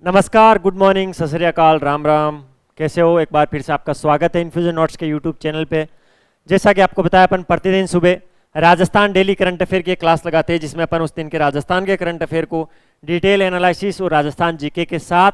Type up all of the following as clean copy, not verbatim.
नमस्कार, good morning, सत श्री अकाल, राम राम। कैसे हो? एक बार फिर से आपका स्वागत है इन्फ्यूजन नोट्स के यूट्यूब चैनल पे। जैसा कि आपको बताया, अपन प्रतिदिन सुबह राजस्थान डेली करंट अफेयर की एक क्लास लगाते हैं, जिसमें अपन उस दिन के राजस्थान के करंट अफेयर को डिटेल एनालिसिस और राजस्थान जीके के साथ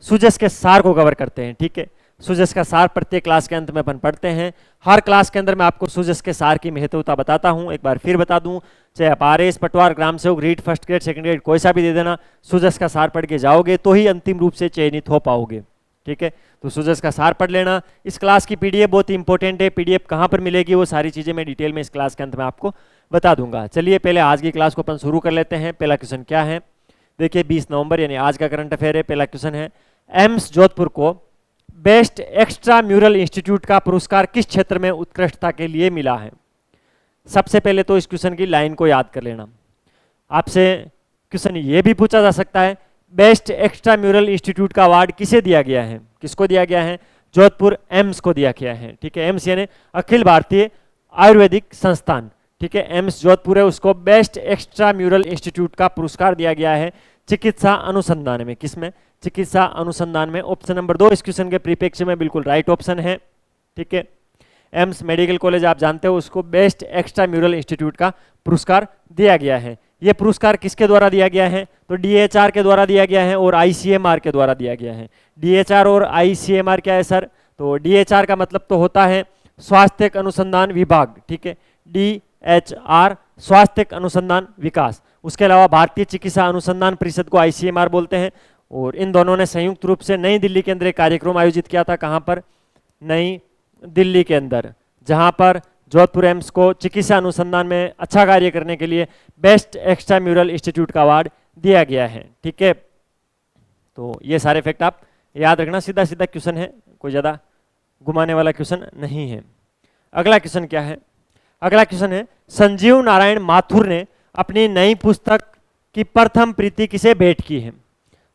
सुजस के सार को कवर करते हैं। ठीक है, सुजस का सार प्रत्येक क्लास के अंत में अपन पढ़ते हैं। हर क्लास के अंदर मैं आपको सुजस के सार की महत्वता बताता हूं। एक बार फिर बता दूं, चाहे आप RS, Patwar, Gram Sevak, REET, first grade, second grade, कोई सा भी दे देना, सुजस का सार पढ़ के जाओगे तो ही अंतिम रूप से चयनित हो पाओगे। ठीक है, तो सुजस का सार पढ़ लेना। इस क्लास की पीडीएफ बहुत ही इंपॉर्टेंट है। पीडीएफ कहाँ पर मिलेगी, वो सारी चीज़ें मैं डिटेल में इस क्लास के अंत में आपको बता दूंगा। चलिए पहले आज की क्लास को अपन शुरू कर लेते हैं। पहला क्वेश्चन क्या है, देखिए 20 नवंबर यानी आज का करंट अफेयर है। पहला क्वेश्चन है, एम्स जोधपुर को बेस्ट एक्स्ट्रा म्यूरल इंस्टीट्यूट का पुरस्कार किस क्षेत्र में उत्कृष्टता के लिए मिला है? सबसे पहले तो इस क्वेश्चन की लाइन को याद कर लेना। आपसे क्वेश्चन ये भी पूछा जा सकता है, बेस्ट एक्स्ट्रा म्यूरल इंस्टीट्यूट का अवार्ड किसे दिया गया है? किसको दिया गया है? जोधपुर एम्स को दिया गया है। ठीक है, एम्स यानी अखिल भारतीय आयुर्वेदिक संस्थान। ठीक है, एम्स जोधपुर है, उसको बेस्ट एक्स्ट्रा म्यूरल इंस्टीट्यूट का पुरस्कार दिया गया है चिकित्सा अनुसंधान में। किसमें? चिकित्सा अनुसंधान में। ऑप्शन नंबर 2 इस क्वेश्चन के परिप्रेक्ष्य में बिल्कुल राइट ऑप्शन है। ठीक है, एम्स मेडिकल कॉलेज आप जानते हो, उसको बेस्ट एक्स्ट्रा म्यूरल इंस्टीट्यूट का पुरस्कार दिया गया है। यह पुरस्कार किसके द्वारा दिया गया है? तो डीएचआर के द्वारा दिया गया है और आईसीएमआर के द्वारा दिया गया है। डीएचआर और आईसीएमआर क्या है सर? तो डीएचआर का मतलब तो होता है स्वास्थ्य अनुसंधान विभाग। ठीक है, डीएचआर स्वास्थ्य अनुसंधान विकास। उसके अलावा भारतीय चिकित्सा अनुसंधान परिषद को आईसीएमआर बोलते हैं। और इन दोनों ने संयुक्त रूप से नई दिल्ली के अंदर एक कार्यक्रम आयोजित किया था। कहाँ पर? नई दिल्ली के अंदर, जहाँ पर जोधपुर एम्स को चिकित्सा अनुसंधान में अच्छा कार्य करने के लिए बेस्ट एक्स्ट्रा म्यूरल इंस्टीट्यूट का अवार्ड दिया गया है। ठीक है, तो ये सारे फैक्ट आप याद रखना। सीधा सीधा क्वेश्चन है, कोई ज़्यादा घुमाने वाला क्वेश्चन नहीं है। अगला क्वेश्चन क्या है? अगला क्वेश्चन है, संजीव नारायण माथुर ने अपनी नई पुस्तक की प्रथम प्रति किसे भेंट की है?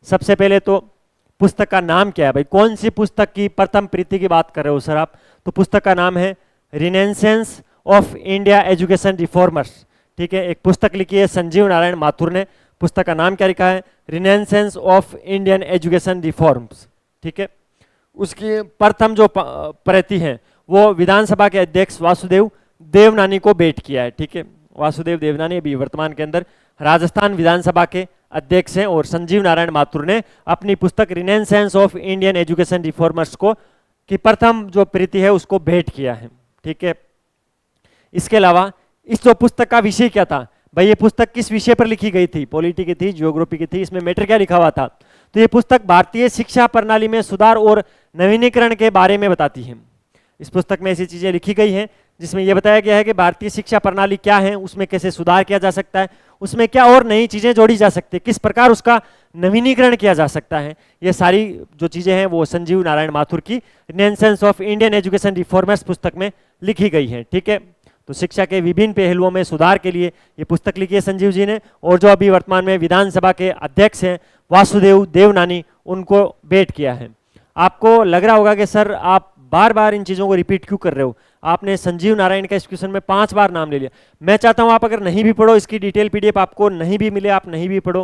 सबसे पहले तो पुस्तक का नाम क्या है भाई? कौन सी पुस्तक की प्रथम प्रति की बात कर रहे हो सर आप? तो पुस्तक का नाम है renaissance of India education reformers. ठीक है, एक पुस्तक लिखी है संजीव नारायण माथुर ने। पुस्तक का नाम क्या लिखा है? Renaissance of Indian education reforms. ठीक है, उसकी प्रथम जो प्रति है वो विधानसभा के अध्यक्ष वासुदेव देवनानी को भेंट किया है। ठीक है, वासुदेव देवनानी अभी वर्तमान के अंदर राजस्थान विधानसभा के अध्यक्ष हैं और संजीव नारायण माथुर ने अपनी पुस्तक renaissance of Indian education reformers को की प्रथम जो प्रति है उसको भेंट किया है। ठीक है, इसके अलावा इस जो पुस्तक का विषय क्या था भाई? ये पुस्तक किस विषय पर लिखी गई थी? पॉलिटी की थी, जियोग्राफी की थी? इसमें मैटर क्या लिखा हुआ था? तो ये पुस्तक भारतीय शिक्षा प्रणाली में सुधार और नवीनीकरण के बारे में बताती है। इस पुस्तक में ऐसी चीजें लिखी गई हैं जिसमें यह बताया गया है कि भारतीय शिक्षा प्रणाली क्या है, उसमें कैसे सुधार किया जा सकता है, उसमें क्या और नई चीजें जोड़ी जा सकती है, किस प्रकार उसका नवीनीकरण किया जा सकता है। ये सारी जो चीजें हैं वो संजीव नारायण माथुर की renaissance of Indian education reformers पुस्तक में लिखी गई है। ठीक है, तो शिक्षा के विभिन्न पहलुओं में सुधार के लिए ये पुस्तक लिखी है संजीव जी ने। और जो अभी वर्तमान में विधानसभा के अध्यक्ष हैं वासुदेव देवनानी, उनको भेंट किया है। आपको लग रहा होगा कि सर आप बार बार इन चीज़ों को रिपीट क्यों कर रहे हो? आपने संजीव नारायण का इस क्वेश्चन में 5 बार नाम ले लिया। मैं चाहता हूं आप अगर नहीं भी पढ़ो, इसकी डिटेल पीडीएफ आपको नहीं भी मिले, आप नहीं भी पढ़ो,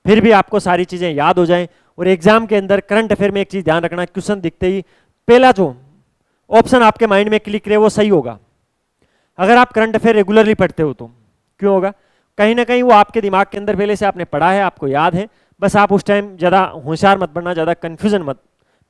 फिर भी आपको सारी चीज़ें याद हो जाएं। और एग्जाम के अंदर करंट अफेयर में एक चीज़ ध्यान रखना, क्वेश्चन दिखते ही पहला जो ऑप्शन आपके माइंड में क्लिक करे वो सही होगा। अगर आप करंट अफेयर रेगुलरली पढ़ते हो तो क्यों होगा? कहीं ना कहीं वो आपके दिमाग के अंदर पहले से आपने पढ़ा है, आपको याद है। बस आप उस टाइम ज़्यादा होशियार मत बनना, ज़्यादा कन्फ्यूजन मत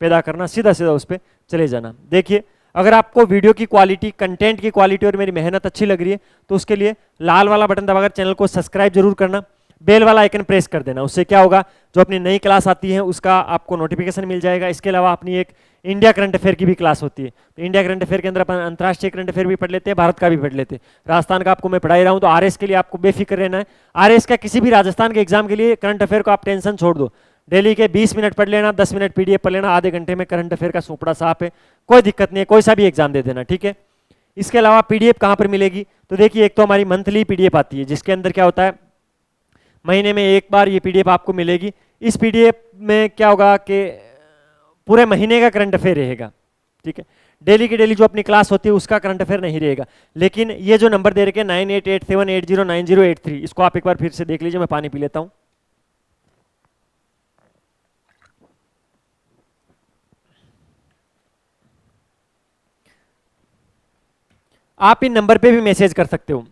पैदा करना, सीधा सीधा उस पर चले जाना। देखिए, अगर आपको वीडियो की क्वालिटी, कंटेंट की क्वालिटी और मेरी मेहनत अच्छी लग रही है तो उसके लिए लाल वाला बटन दबाकर चैनल को सब्सक्राइब जरूर करना, बेल वाला आइकन प्रेस कर देना। उससे क्या होगा, जो अपनी नई क्लास आती है उसका आपको नोटिफिकेशन मिल जाएगा। इसके अलावा अपनी एक इंडिया करंट अफेयर की भी क्लास होती है। तो इंडिया करंट अफेयर के अंदर अपन अंतर्राष्ट्रीय करंट अफेयर भी पढ़ लेते हैं, भारत का भी पढ़ लेते हैं। राजस्थान का आपको मैं पढ़ा ही रहा हूँ, तो आरएस के लिए आपको बेफिक्र रहना है। आरएस का किसी भी राजस्थान के एग्जाम के लिए करंट अफेयर को आप टेंशन छोड़ दो। डेली के 20 मिनट पढ़ लेना, 10 मिनट पीडीएफ पढ़ लेना, आधे घंटे में करंट अफेयर का सोपड़ा साफ है, कोई दिक्कत नहीं है, कोई सा भी एग्जाम दे देना। ठीक है, इसके अलावा पीडीएफ कहाँ पर मिलेगी? तो देखिए, एक तो हमारी मंथली पीडीएफ आती है जिसके अंदर क्या होता है, महीने में एक बार ये पीडीएफ आपको मिलेगी। इस पीडीएफ में क्या होगा कि पूरे महीने का करंट अफेयर रहेगा। ठीक है, डेली की डेली जो अपनी क्लास होती है उसका करंट अफेयर नहीं रहेगा। लेकिन ये जो नंबर दे रखे 9887809083, इसको आप एक बार फिर से देख लीजिए। मैं पानी पी लेता हूँ। आप इन नंबर पे भी मैसेज कर सकते हो।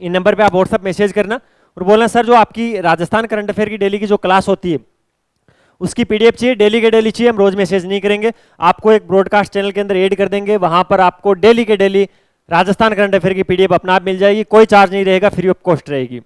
इन नंबर पे आप व्हाट्सअप मैसेज करना और बोलना सर जो आपकी राजस्थान करंट अफेयर की डेली की जो क्लास होती है उसकी पीडीएफ चाहिए, डेली के डेली चाहिए। हम रोज मैसेज नहीं करेंगे, आपको एक ब्रॉडकास्ट चैनल के अंदर ऐड कर देंगे, वहां पर आपको डेली के डेली राजस्थान करंट अफेयर की पीडीएफ अपना आप मिल जाएगी, कोई चार्ज नहीं रहेगा, फ्री ऑफ कॉस्ट रहेगी।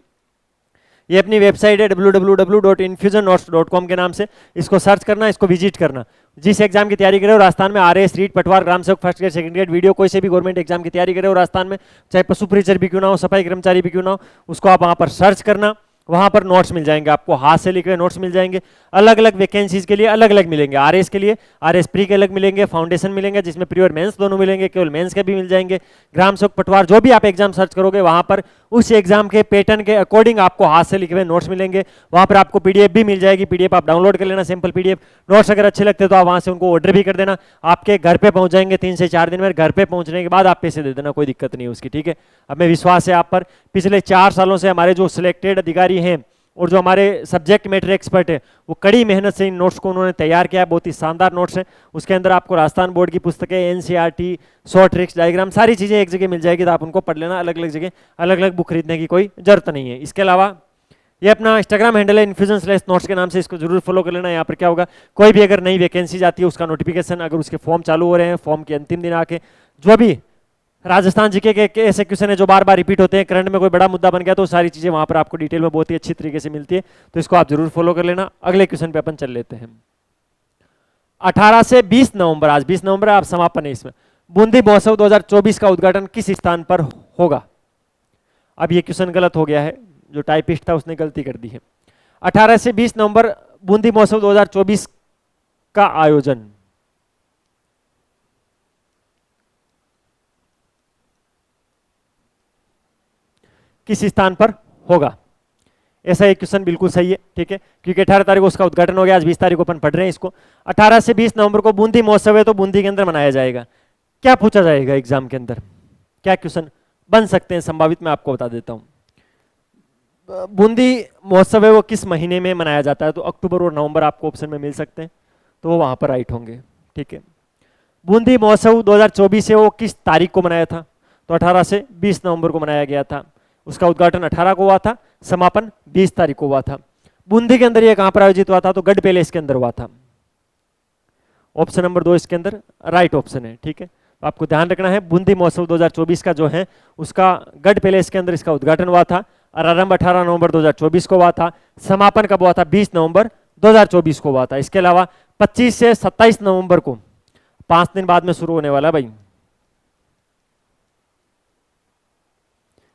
ये अपनी वेबसाइट है www.infusionnotes.com के नाम से, इसको सर्च करना, इसको विजिट करना। जिस एग्जाम की तैयारी करे हो राजस्थान में, आरएएस, रीट, पटवार, ग्राम सेवक, first grade, second grade, video, कोई से भी गवर्नमेंट एग्जाम की तैयारी करे हो राजस्थान में, चाहे पशु परिचर भी क्यों ना हो, सफाई कर्मचारी भी क्यों ना हो, उसको आप वहां पर सर्च करना, वहां पर नोट्स मिल जाएंगे आपको, हाथ से लिखे हुए नोट्स मिल जाएंगे। अलग अलग वैकेंसीज के लिए अलग अलग मिलेंगे, आरएस के लिए आरएस प्री के अलग मिलेंगे, फाउंडेशन मिलेंगे जिसमें प्री और मेंस दोनों मिलेंगे, केवल मेंस के भी मिल जाएंगे। ग्राम सेवक, पटवार, जो भी आप एग्जाम सर्च करोगे वहां पर उस एग्जाम के पैटर्न के अकॉर्डिंग आपको हाथ से लिखे हुए नोट्स मिलेंगे। वहां पर आपको पीडीएफ भी मिल जाएगी, पीडीएफ आप डाउनलोड कर लेना, सिंपल पीडीएफ। नोट्स अगर अच्छे लगते तो आप वहां से उनको ऑर्डर भी कर देना, आपके घर पे पहुंच जाएंगे 3 से 4 दिन में। घर पे पहुंचने के बाद आप पैसे दे देना, कोई दिक्कत नहीं है उसकी, ठीक है। हमें विश्वास है आप पर। पिछले 4 सालों से हमारे जो सिलेक्टेड अधिकारी हैं और जो हमारे सब्जेक्ट मैटर एक्सपर्ट है वो कड़ी मेहनत से इन नोट्स को उन्होंने तैयार किया है। बहुत ही शानदार नोट्स हैं। उसके अंदर आपको राजस्थान बोर्ड की पुस्तकें, एनसीईआरटी, शॉर्ट ट्रिक्स, डायग्राम, सारी चीज़ें एक जगह मिल जाएगी, तो आप उनको पढ़ लेना। अलग अलग जगह अलग अलग बुक खरीदने की कोई जरूरत नहीं है। इसके अलावा ये अपना इंस्टाग्राम हैंडल है infusion/notes के नाम से, इसको जरूर फॉलो कर लेना। यहाँ पर क्या होगा, कोई भी अगर नई वैकेंसी जाती है उसका नोटिफिकेशन, अगर उसके फॉर्म चालू हो रहे हैं, फॉर्म के अंतिम दिन आके जो भी राजस्थान जीके के ऐसे क्वेश्चन है जो बार बार रिपीट होते हैं, करंट में कोई बड़ा मुद्दा बन गया, तो सारी चीजें वहां पर आपको डिटेल में बहुत ही अच्छी तरीके से मिलती है, तो इसको आप जरूर फॉलो कर लेना। अगले क्वेश्चन पे अपन चल लेते हैं। 18 से 20 नवंबर, आज 20 नवंबर आप समापन है इसमें, बूंदी महोत्सव 2024 का उद्घाटन किस स्थान पर होगा। अब ये क्वेश्चन गलत हो गया है, जो टाइपिस्ट था उसने गलती कर दी है। 18 से 20 नवंबर बूंदी महोत्सव 2024 का आयोजन किस स्थान पर होगा। ऐसा एक क्वेश्चन बिल्कुल सही है, ठीक है, क्योंकि 18 तारीख को उसका उद्घाटन हो गया, आज 20 तारीख को अपन पढ़ रहे हैं इसको। 18 से 20 नवंबर को बूंदी महोत्सव है, तो बूंदी के अंदर मनाया जाएगा। क्या पूछा जाएगा एग्जाम के अंदर, क्या क्वेश्चन बन सकते हैं संभावित, मैं आपको बता देता हूं। बूंदी महोत्सव है वो किस महीने में मनाया जाता है, तो अक्टूबर और नवंबर आपको ऑप्शन में मिल सकते हैं, तो वो वहां पर राइट होंगे, ठीक है। बूंदी महोत्सव 2024 है वो किस तारीख को मनाया था, तो 18 से 20 नवंबर को मनाया गया था। उसका उद्घाटन 18 को हुआ था, समापन 20 तारीख को हुआ था। बूंदी के अंदर ये कहां पर आयोजित हुआ था, तो गढ़ पैलेस के अंदर हुआ था। ऑप्शन नंबर 2 इसके अंदर राइट ऑप्शन है, ठीक है। तो आपको ध्यान रखना है, बूंदी महोत्सव 2024 का जो है उसका गढ़ पैलेस के अंदर इसका उद्घाटन हुआ था। आरंभ 18 नवंबर 2024 को हुआ था, समापन कब हुआ था, 20 नवंबर 2024 को हुआ था। इसके अलावा 25 से 27 नवंबर को 5 दिन बाद में शुरू होने वाला भाई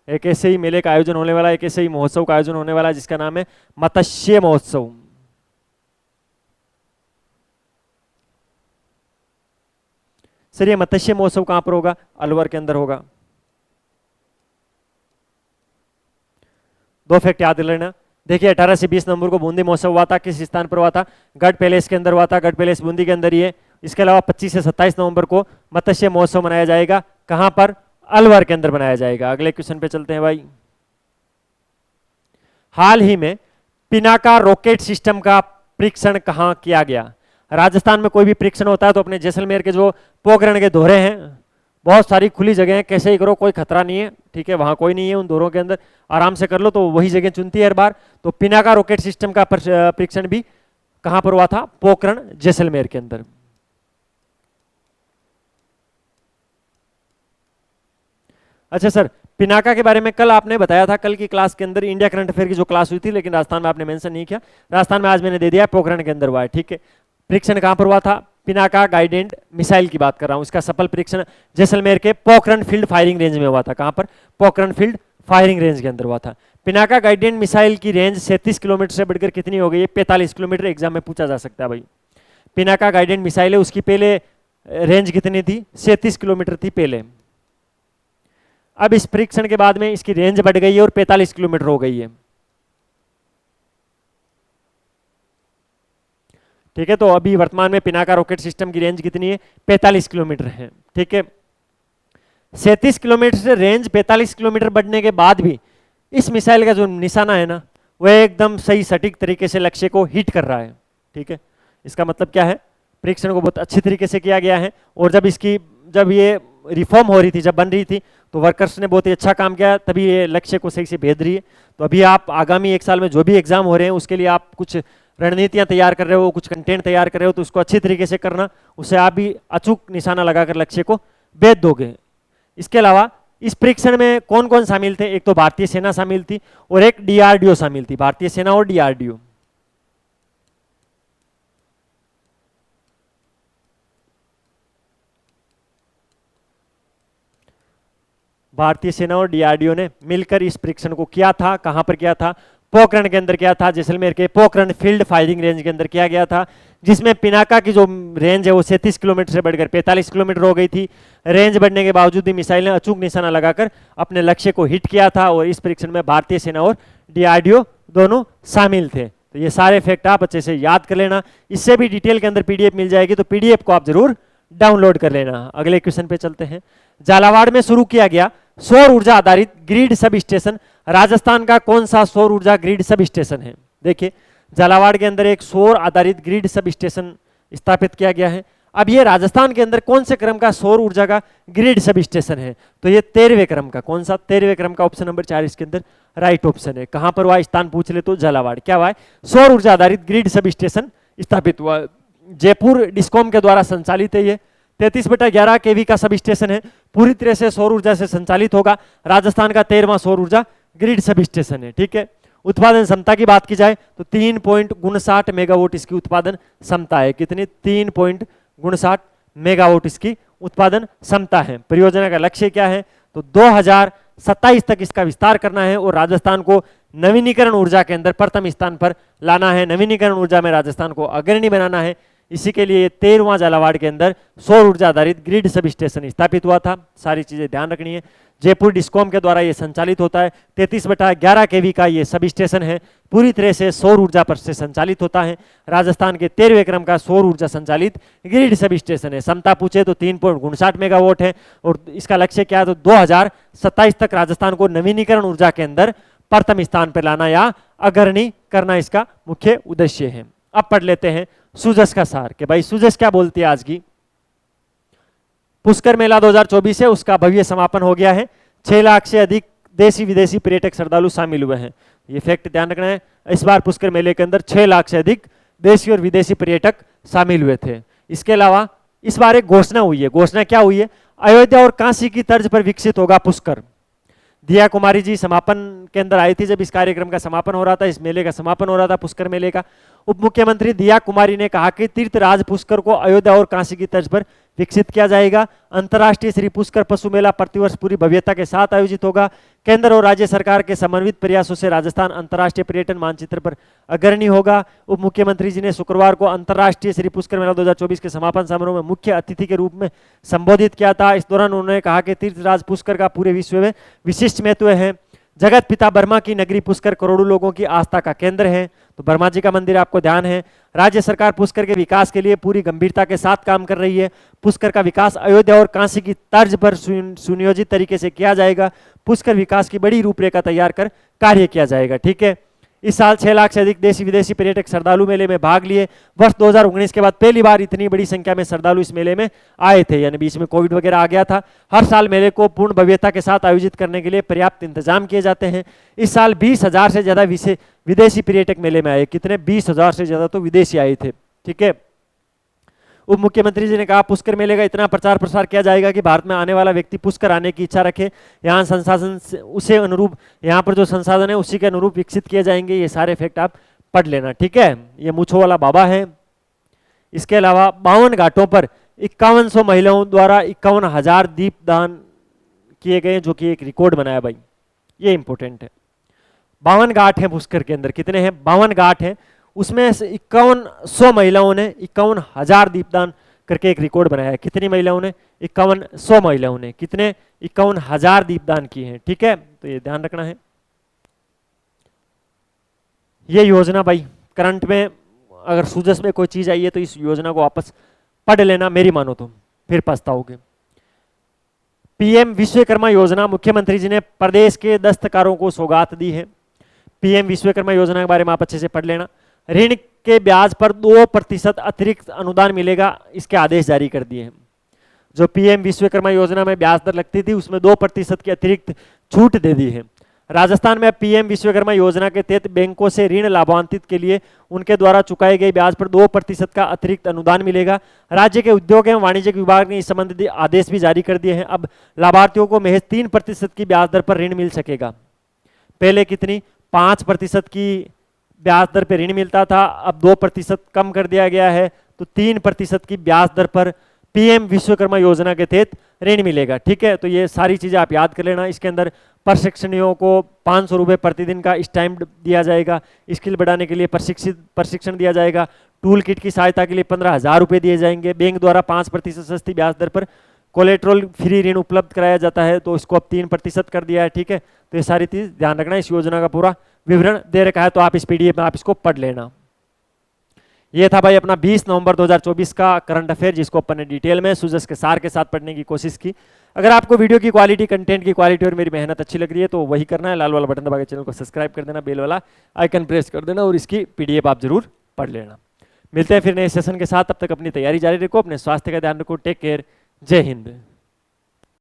एक ऐसे ही मेले का आयोजन होने वाला, एक ऐसे ही महोत्सव का आयोजन होने वाला जिसका नाम है मत्स्य महोत्सव। सर ये मत्स्य महोत्सव कहां पर होगा, अलवर के अंदर होगा। 2 फैक्ट याद लेना। देखिए 18 से 20 नवंबर को बूंदी महोत्सव हुआ था, किस स्थान पर हुआ था, गढ़ पैलेस के अंदर हुआ था, गढ़ पैलेस बूंदी के अंदर ही है। इसके अलावा 25 से 27 नवंबर को मत्स्य महोत्सव मनाया जाएगा, कहां पर, अलवर के अंदर बनाया जाएगा। अगले क्वेश्चन पे चलते हैं भाई। हाल ही में पिनाका रॉकेट सिस्टम का परीक्षण कहां किया गया। राजस्थान में कोई भी परीक्षण होता है तो अपने जैसलमेर के जो पोखरण के दोहरे हैं, बहुत सारी खुली जगह है, कैसे ही करो, कोई खतरा नहीं है, ठीक है, वहां कोई नहीं है, उन दोहरों के अंदर आराम से कर लो, तो वही जगह चुनती है हर बार। तो पिनाका रॉकेट सिस्टम का परीक्षण भी कहां पर हुआ था, पोखरण जैसलमेर के अंदर। अच्छा सर, पिनाका के बारे में कल आपने बताया था, कल की क्लास के अंदर इंडिया करंट अफेयर की जो क्लास हुई थी, लेकिन राजस्थान में आपने मेंशन नहीं किया। राजस्थान में आज मैंने दे दिया, पोखरण के अंदर हुआ है, ठीक है। परीक्षण कहां पर हुआ था, पिनाका गाइडेड मिसाइल की बात कर रहा हूं। इसका सफल परीक्षण जैसलमेर के पोखरण फील्ड फायरिंग रेंज में हुआ था। कहां पर, पोखरण फील्ड फायरिंग रेंज के अंदर हुआ था। पिनाका गाइडेड मिसाइल की रेंज 37 किलोमीटर से बढ़कर कितनी हो गई है, 45 किलोमीटर। एग्जाम में पूछा जा सकता है भाई। पिनाका गाइडेड मिसाइल है, उसकी पहले रेंज कितनी थी, 37 किलोमीटर थी पहले। अब इस परीक्षण के बाद में इसकी रेंज बढ़ गई है और 45 किलोमीटर हो गई है, ठीक है। तो अभी वर्तमान में पिनाका रॉकेट सिस्टम की रेंज कितनी है, 45 किलोमीटर है, ठीक है। 37 किलोमीटर से रेंज 45 किलोमीटर बढ़ने के बाद भी इस मिसाइल का जो निशाना है ना, वह एकदम सही सटीक तरीके से लक्ष्य को हिट कर रहा है, ठीक है। इसका मतलब क्या है, परीक्षण को बहुत अच्छी तरीके से किया गया है। और जब ये रिफॉर्म हो रही थी, जब बन रही थी, तो वर्कर्स ने बहुत ही अच्छा काम किया, तभी ये लक्ष्य को सही से भेद रही है। तो अभी आप आगामी एक साल में जो भी एग्जाम हो रहे हैं उसके लिए आप कुछ रणनीतियां तैयार कर रहे हो, कुछ कंटेंट तैयार कर रहे हो, तो उसको अच्छी तरीके से करना, उससे आप भी अचूक निशाना लगाकर लक्ष्य को भेद दोगे। इसके अलावा इस परीक्षण में कौन कौन शामिल थे? एक तो भारतीय सेना शामिल थी और एक डीआरडीओ शामिल थी, भारतीय सेना और डीआरडीओ। भारतीय सेना और डीआरडीओ ने मिलकर इस परीक्षण को किया था। कहां पर किया था? पोखरण के अंदर किया था, जैसलमेर के पोखरण फील्ड फायरिंग रेंज के अंदर किया गया था, जिसमें पिनाका की जो रेंज है वो 37 किलोमीटर से बढ़कर 45 किलोमीटर हो गई थी। रेंज बढ़ने के बावजूद भी मिसाइल ने अचूक निशाना लगाकर अपने लक्ष्य को हिट किया था, और इस परीक्षण में भारतीय सेना और डीआरडीओ दोनों शामिल थे। तो ये सारे फैक्ट आप अच्छे से याद कर लेना। इससे भी डिटेल के अंदर पीडीएफ मिल जाएगी, तो पीडीएफ को आप जरूर डाउनलोड कर लेना। अगले क्वेश्चन पे चलते हैं। झालावाड़ में शुरू किया गया सौर ऊर्जा आधारित ग्रिड सब स्टेशन राजस्थान का कौन सा सौर ऊर्जा ग्रिड सब स्टेशन है? देखिए, झालावाड़ के अंदर एक सौर आधारित ग्रिड सब स्टेशन स्थापित किया गया है। अब ये राजस्थान के अंदर कौन से क्रम का सौर ऊर्जा का ग्रिड सब स्टेशन है? तो ये 13वें क्रम का। कौन सा? 13वें क्रम का, ऑप्शन नंबर 4 इसके अंदर राइट ऑप्शन है। कहां पर हुआ स्थान पूछ ले तो झालावाड़। क्या हुआ है? सौर ऊर्जा आधारित ग्रिड सब स्टेशन स्थापित हुआ। जयपुर डिस्कॉम के द्वारा संचालित है। ये 33/11 केवी का सब स्टेशन है, पूरी तरह से सौर ऊर्जा से संचालित होगा। राजस्थान का 13वां सौर ऊर्जा ग्रिड सब स्टेशन है। ठीक है। उत्पादन क्षमता की बात की जाए तो 3.59 मेगावाट इसकी उत्पादन क्षमता है। कितनी? 3.59 मेगावाट इसकी उत्पादन क्षमता है। परियोजना का लक्ष्य क्या है? तो 2027 तक इसका विस्तार करना है और राजस्थान को नवीनीकरण ऊर्जा के अंदर प्रथम स्थान पर लाना है। नवीनीकरण ऊर्जा में राजस्थान को अग्रणी बनाना है। इसी के लिए 13वां झालावाड़ के अंदर सौर ऊर्जा आधारित ग्रिड सब स्टेशन स्थापित हुआ था। सारी चीजें ध्यान रखनी है। जयपुर डिस्कॉम के द्वारा यह संचालित होता है। 33/11 केवी का ये सब स्टेशन है, पूरी तरह से सौर ऊर्जा पर से संचालित होता है। राजस्थान के 13वें क्रम का सौर ऊर्जा संचालित ग्रिड सब स्टेशन है। क्षमता पूछे तो 3.59 मेगावाट है और इसका लक्ष्य क्या है? तो 2027 तक राजस्थान को नवीनीकरण ऊर्जा के अंदर प्रथम स्थान पर लाना या अग्रणी करना इसका मुख्य उद्देश्य है। अब पढ़ लेते हैं सुजस का सार कि भाई सुजस क्या बोलती है आज की। पुष्कर मेला 2024 है, उसका भव्य समापन हो गया है। 6 लाख से अधिक देशी विदेशी पर्यटक श्रद्धालु शामिल हुए हैं। ये फैक्ट ध्यान रखना है। इस बार पुष्कर मेले के अंदर 6 लाख से अधिक देशी और विदेशी पर्यटक शामिल हुए थे। इसके अलावा इस बार एक घोषणा हुई है। घोषणा क्या हुई है? अयोध्या और काशी की तर्ज पर विकसित होगा पुष्कर। दिया कुमारी जी समापन के अंदर आई थी जब इस कार्यक्रम का समापन हो रहा था, इस मेले का समापन हो रहा था पुष्कर मेले का। उप मुख्यमंत्री दिया कुमारी ने कहा कि तीर्थराज पुष्कर को अयोध्या और काशी की तर्ज पर विकसित किया जाएगा। अंतर्राष्ट्रीय श्री पुष्कर पशु मेला प्रतिवर्ष पूरी भव्यता के साथ आयोजित होगा। केंद्र और राज्य सरकार के समन्वित प्रयासों से राजस्थान अंतर्राष्ट्रीय पर्यटन मानचित्र पर अग्रणी होगा। उप मुख्यमंत्री जी ने शुक्रवार को अंतर्राष्ट्रीय श्री पुष्कर मेला 2024 के समापन समारोह में मुख्य अतिथि के रूप में संबोधित किया था। इस दौरान उन्होंने कहा कि तीर्थराज पुष्कर का पूरे विश्व में विशिष्ट महत्व है। जगत पिता बर्मा की नगरी पुष्कर करोड़ों लोगों की आस्था का केंद्र है। तो बर्मा जी का मंदिर आपको ध्यान है। राज्य सरकार पुष्कर के विकास के लिए पूरी गंभीरता के साथ काम कर रही है। पुष्कर का विकास अयोध्या और काशी की तर्ज पर सुनियोजित तरीके से किया जाएगा। पुष्कर विकास की बड़ी रूपरेखा तैयार कर कार्य किया जाएगा। ठीक है। इस साल 6 लाख से अधिक देशी विदेशी पर्यटक श्रद्धालु मेले में भाग लिए। वर्ष 2019 के बाद पहली बार इतनी बड़ी संख्या में श्रद्धालु इस मेले में आए थे, यानी बीच में कोविड वगैरह आ गया था। हर साल मेले को पूर्ण भव्यता के साथ आयोजित करने के लिए पर्याप्त इंतजाम किए जाते हैं। इस साल 20,000 से ज्यादा विदेशी पर्यटक मेले में आए। कितने? 20,000 से ज्यादा तो विदेशी आए थे। ठीक है। उप मुख्यमंत्री जी ने कहा पुष्कर मेले का इतना प्रचार प्रसार किया जाएगा कि भारत में आने वाला व्यक्ति पुष्कर आने की इच्छा रखे। यहाँ संसाधन उसे अनुरूप, यहाँ पर जो संसाधन है उसी के अनुरूप विकसित किए जाएंगे। ये सारे फैक्ट आप पढ़ लेना। ठीक है। ये मूछों वाला बाबा है। इसके अलावा 52 घाटों पर 5100 महिलाओं द्वारा 51,000 दीप दान किए गए, जो कि एक रिकॉर्ड बनाया भाई। ये इंपॉर्टेंट है। 52 घाट है पुष्कर के अंदर। कितने हैं? 52 घाट है। उसमें से 5100 महिलाओं ने 51,000 दीपदान करके एक रिकॉर्ड बनाया है। कितनी महिलाओं ने? 5100 महिलाओं ने कितने? 51,000 दीपदान किए हैं। ठीक है। तो ये ध्यान रखना है। ये योजना भाई करंट में अगर सुजस में कोई चीज आई है तो इस योजना को वापस पढ़ लेना, मेरी मानो तो, फिर पछताओगे। पीएम विश्वकर्मा योजना, मुख्यमंत्री जी ने प्रदेश के दस्तकारों को सौगात दी है। पीएम विश्वकर्मा योजना के बारे में आप अच्छे से पढ़ लेना। ऋण के ब्याज पर 2% अतिरिक्त अनुदान मिलेगा, इसके आदेश जारी कर दिए हैं। जो पीएम विश्वकर्मा योजना में ब्याज दर लगती थी उसमें 2% की अतिरिक्त छूट दे दी है। राजस्थान में अब पीएम विश्वकर्मा योजना के तहत बैंकों से ऋण लाभान्वित के लिए उनके द्वारा चुकाई गई ब्याज पर 2% का अतिरिक्त अनुदान मिलेगा। राज्य के उद्योग एवं वाणिज्य विभाग ने इस संबंधित आदेश भी जारी कर दिए हैं। अब लाभार्थियों को महज 3% की ब्याज दर पर ऋण मिल सकेगा। पहले कितनी 5% की ब्याज दर पर ऋण मिलता था, अब 2% कम कर दिया गया है, तो 3% की ब्याज दर पर पीएम विश्वकर्मा योजना के तहत ऋण मिलेगा। ठीक है, तो ये सारी चीजें आप याद कर लेना। इसके अंदर प्रशिक्षणियों को 500 रुपये प्रतिदिन का स्टाइपेंड दिया जाएगा, स्किल बढ़ाने के लिए प्रशिक्षण दिया जाएगा, टूल किट की सहायता के लिए 15,000 रुपये दिए जाएंगे, बैंक द्वारा 5% सस्ती ब्याज दर पर कोलेट्रल फ्री ऋण उपलब्ध कराया जाता है, तो इसको अब 3% कर दिया है। ठीक है, तो ये सारी चीज ध्यान रखना। इस योजना का पूरा विवरण दे रखा है, तो आप इस पीडीएफ में आप इसको पढ़ लेना। ये था भाई अपना 20 नवंबर 2024 का करंट अफेयर, जिसको अपन ने डिटेल में सुजस के सार के साथ पढ़ने की कोशिश की। अगर आपको वीडियो की क्वालिटी, कंटेंट की क्वालिटी और मेरी मेहनत अच्छी लग रही है तो वही करना है, लाल वाला बटन दबा के चैनल को सब्सक्राइब कर देना, बेल वाला आइकन प्रेस कर देना और इसकी पीडीएफ आप जरूर पढ़ लेना। मिलते हैं फिर नए सेशन के साथ, तब तक अपनी तैयारी जारी रखो, अपने स्वास्थ्य का ध्यान रखो। टेक केयर, जय हिंद।